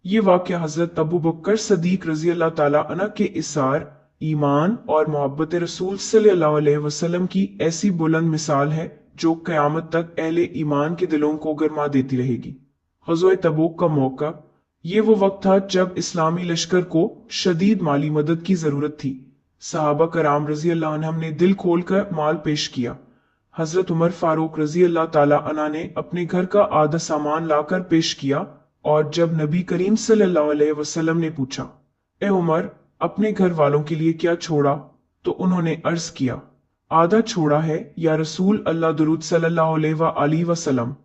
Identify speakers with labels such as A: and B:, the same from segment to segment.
A: ये वाक़या हजरत अबू बकर सदीक रजी अल्लाह ताला अन्हु के इसार, ईमान और मोहब्बत रसूल सल्लल्लाहु अलैहि वसल्लम की ऐसी बुलंद मिसाल है जो क़यामत तक अहले ईमान के दिलों को गरमा देती रहेगी। ग़ज़वा तबूक का मौका, ये वो वक्त था जब इस्लामी लश्कर को शदीद माली मदद की जरूरत थी। सहाबा कराम रजी अल्लाह अन्हुम ने दिल खोलकर माल पेश किया। हजरत उमर फारूक रजी अल्लाह ताला अन्हु ने अपने घर का आधा सामान लाकर पेश किया, और जब नबी करीम सल्लल्लाहु अलैहि वसल्लम ने पूछा, ए उमर, अपने घर वालों के लिए क्या छोड़ा, तो उन्होंने अर्ज किया, आधा छोड़ा है या रसूल अल्लाह, दुरूद सल्लल्लाहु अलैहि वसल्लम।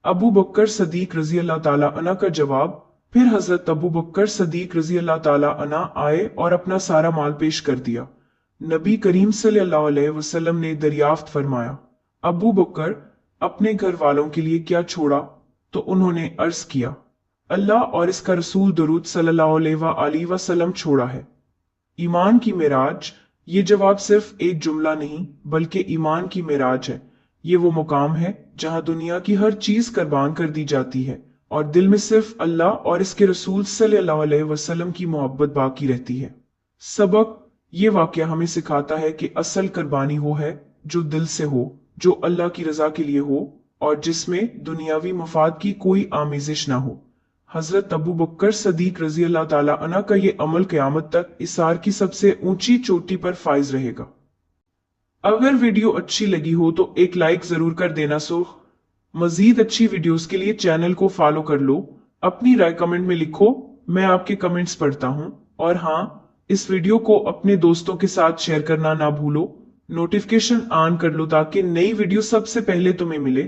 A: अबू बकर सदीक रजी अल्लाह ताला अन्हु का जवाब, फिर हजरत अबू बकर सदीक रजी अल्लाह ताला अन्हु आए और अपना सारा माल पेश कर दिया। नबी करीम सल्लल्लाहु अलैहि वसल्लम ने दरियाफ्त फरमाया, अबू बकर, अपने घर वालों के लिए क्या छोड़ा, तो उन्होंने अर्ज किया, अल्लाह और इसका रसूल दुरूद सल्लल्लाहु अलैहि वसल्लम छोड़ा है। ईमान की मेराज, ये जवाब सिर्फ एक जुमला नहीं बल्कि ईमान की मेराज है। ये वो मुकाम है जहां दुनिया की हर चीज कुर्बान कर दी जाती है और दिल में सिर्फ अल्लाह और इसके रसूल सल्लल्लाहु अलैहि वसल्लम की मोहब्बत बाकी रहती है। सबक, ये वाक़या हमें सिखाता है कि असल कुर्बानी वो है जो दिल से हो, जो अल्लाह की रजा के लिए हो और जिसमें दुनियावी मफाद की कोई आमेजिश ना हो। हजरत अबू बकर सदीक रजी अल्लाह ताला अन्हु का ये अमल क़यामत तक इसार की सबसे ऊंची चोटी पर फाइज रहेगा। अगर वीडियो अच्छी लगी हो तो एक लाइक जरूर कर देना। मजीद अच्छी वीडियोस के लिए चैनल को फॉलो कर लो। अपनी राय कमेंट में लिखो, मैं आपके कमेंट्स पढ़ता हूं। और हाँ, इस वीडियो को अपने दोस्तों के साथ शेयर करना ना भूलो। नोटिफिकेशन ऑन कर लो ताकि नई वीडियो सबसे पहले तुम्हें मिले।